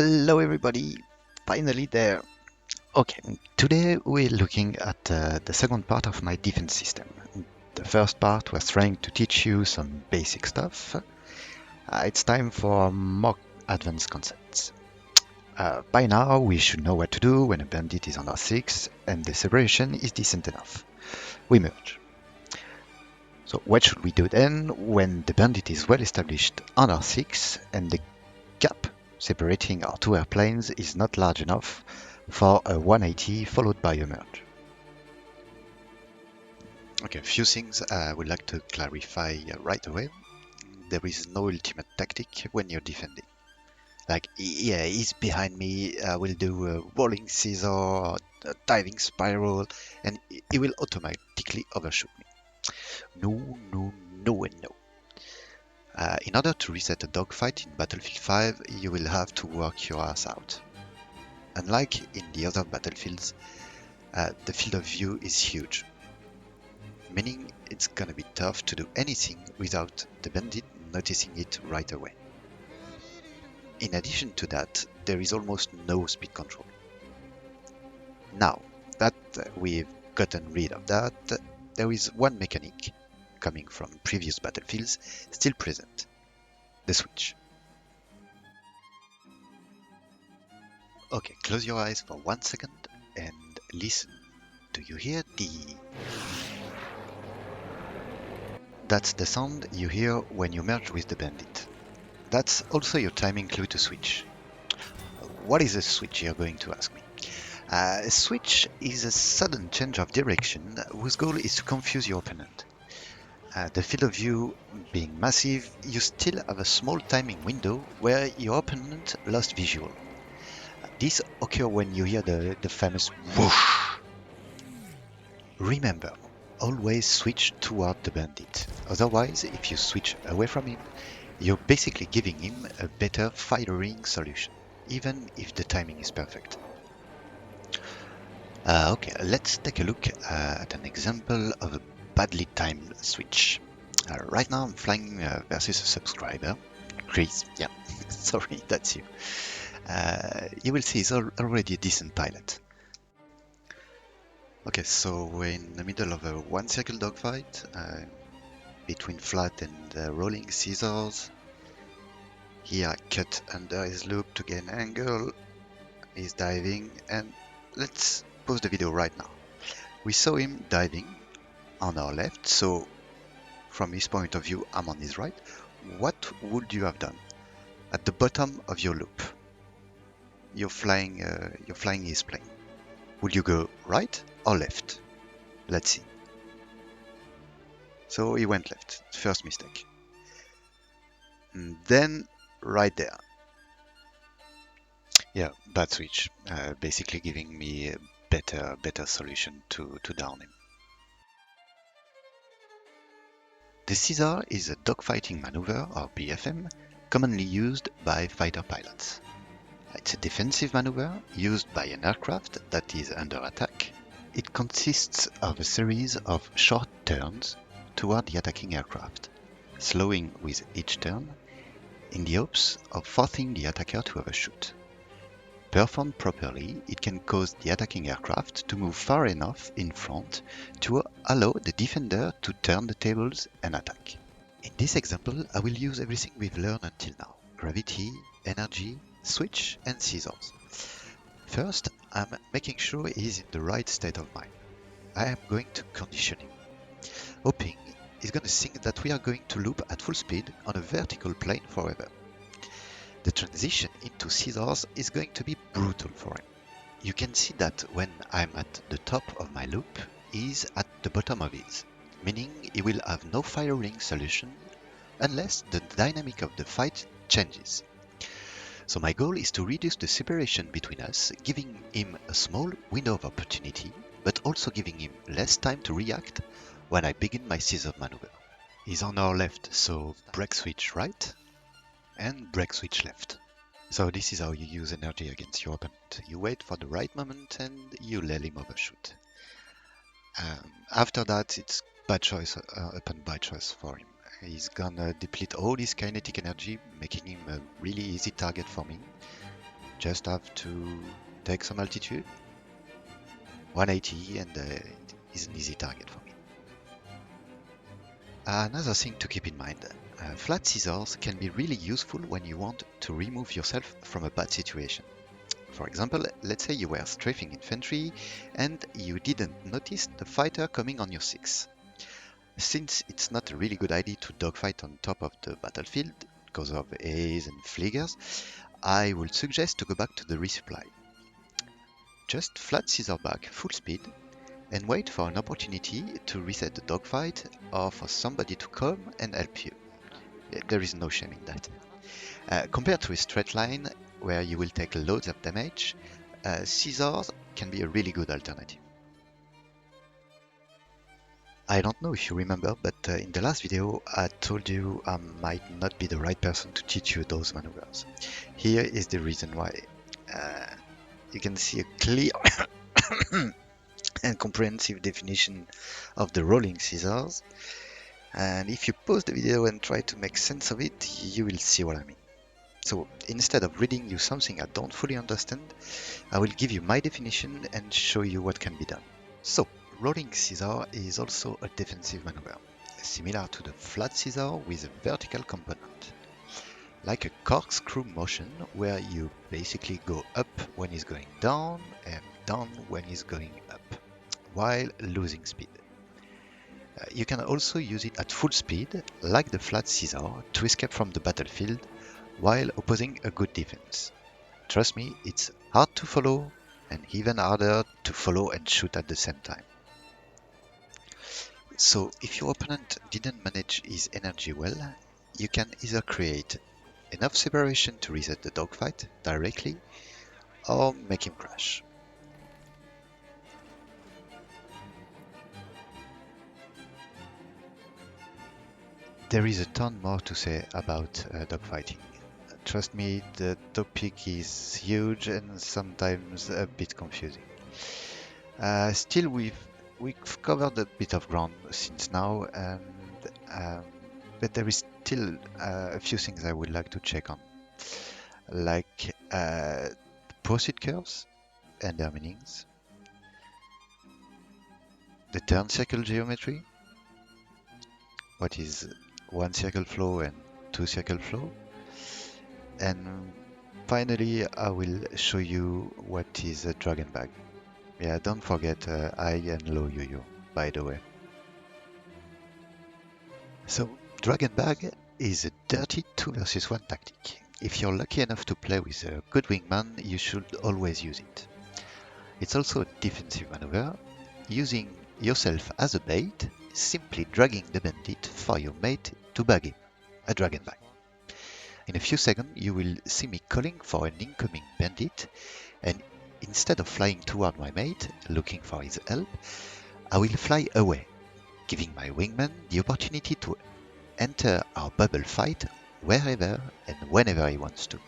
Hello everybody, finally there. Okay, today we're looking at the second part of my defense system. The first part was trying to teach you some basic stuff. It's time for more advanced concepts. By now we should know what to do when a bandit is on R6 and the separation is decent enough. We merge. So what should we do then when the bandit is well established on R6 and the gap separating our two airplanes is not large enough for a 180 followed by a merge? Okay, a few things I would like to clarify right away. There is no ultimate tactic when you're defending. Like, yeah, he's behind me, I will do a rolling scissor, or a diving spiral, and he will automatically overshoot me. No, no, no, and no. In order to reset a dogfight in Battlefield 5, you will have to work your ass out. Unlike in the other battlefields, the field of view is huge, meaning it's gonna be tough to do anything without the bandit noticing it right away. In addition to that, there is almost no speed control. Now that we've gotten rid of that, there is one mechanic coming from previous battlefields still present: the switch. Okay, close your eyes for 1 second and listen. Do you hear the... That's the sound you hear when you merge with the bandit. That's also your timing clue to switch. What is a switch, you're going to ask me? A switch is a sudden change of direction whose goal is to confuse your opponent. The field of view being massive, you still have a small timing window where your opponent lost visual. This occurs when you hear the famous whoosh. Remember, always switch toward the bandit. Otherwise, if you switch away from him, you're basically giving him a better firing solution, even if the timing is perfect. Okay, let's take a look at an example of a badly timed switch. Right now I'm flying versus a subscriber. Chris, yeah, sorry, that's you. You will see he's already a decent pilot. Okay, so we're in the middle of a one circle dogfight between flat and rolling scissors. Here I cut under his loop to gain angle. He's diving, and let's pause the video right now. We saw him diving on our left, so from his point of view, I'm on his right. What would you have done? At the bottom of your loop, you're flying his plane. Would you go right or left? Let's see. So he went left. First mistake. And then right there. Yeah, bad switch. Basically giving me a better solution to down him. The Caesar is a dogfighting maneuver, or BFM, commonly used by fighter pilots. It's a defensive maneuver used by an aircraft that is under attack. It consists of a series of short turns toward the attacking aircraft, slowing with each turn, in the hopes of forcing the attacker to overshoot. Performed properly, it can cause the attacking aircraft to move far enough in front to allow the defender to turn the tables and attack. In this example, I will use everything we've learned until now: gravity, energy, switch, and scissors. First, I'm making sure he's in the right state of mind. I am going to condition him, hoping he's going to think that we are going to loop at full speed on a vertical plane forever. The transition into scissors is going to be brutal for him. You can see that when I'm at the top of my loop, he's at the bottom of his, meaning he will have no firing solution unless the dynamic of the fight changes. So my goal is to reduce the separation between us, giving him a small window of opportunity, but also giving him less time to react when I begin my scissor maneuver. He's on our left, so brake switch right, and brake switch left. So this is how you use energy against your opponent. You wait for the right moment and you let him overshoot. After that, it's bad choice upon bad choice for him. He's gonna deplete all his kinetic energy, making him a really easy target for me. just have to take some altitude, 180, and it is an easy target for me. Another thing to keep in mind, flat scissors can be really useful when you want to remove yourself from a bad situation. For example, let's say you were strafing infantry and you didn't notice the fighter coming on your 6. Since it's not a really good idea to dogfight on top of the battlefield because of A's and fliggers, I would suggest to go back to the resupply. Just flat scissor back full speed and wait for an opportunity to reset the dogfight or for somebody to come and help you. There is no shame in that. Compared to a straight line where you will take loads of damage, scissors can be a really good alternative. I don't know if you remember, but in the last video I told you I might not be the right person to teach you those maneuvers. Here is the reason why. You can see a clear and comprehensive definition of the rolling scissors, and if you pause the video and try to make sense of it, you will see what I mean. So instead of reading you something I don't fully understand, I will give you my definition and show you what can be done. So, rolling scissor is also a defensive maneuver, similar to the flat scissor with a vertical component. Like a corkscrew motion where you basically go up when it's going down and down when it's going up, while losing speed. You can also use it at full speed, like the flat scissor, to escape from the battlefield while opposing a good defense. Trust me, it's hard to follow and even harder to follow and shoot at the same time. So if your opponent didn't manage his energy well, you can either create enough separation to reset the dogfight directly or make him crash. There is a ton more to say about dogfighting. Trust me, the topic is huge and sometimes a bit confusing. Still, we've covered a bit of ground since now, but there is still a few things I would like to check on, like proceed curves and their meanings, the turn circle geometry, what is one circle flow and two circle flow, and finally I will show you what is a dragon bag. Yeah, don't forget high and low yo-yo, by the way. So, dragon bag is a dirty 2 versus 1 tactic. If you're lucky enough to play with a good wingman, you should always use it. It's also a defensive maneuver, using yourself as a bait, simply dragging the bandit for your mate to bag him, a dragon bag. In a few seconds you will see me calling for an incoming bandit, and instead of flying toward my mate, looking for his help, I will fly away, giving my wingman the opportunity to enter our bubble fight wherever and whenever he wants to.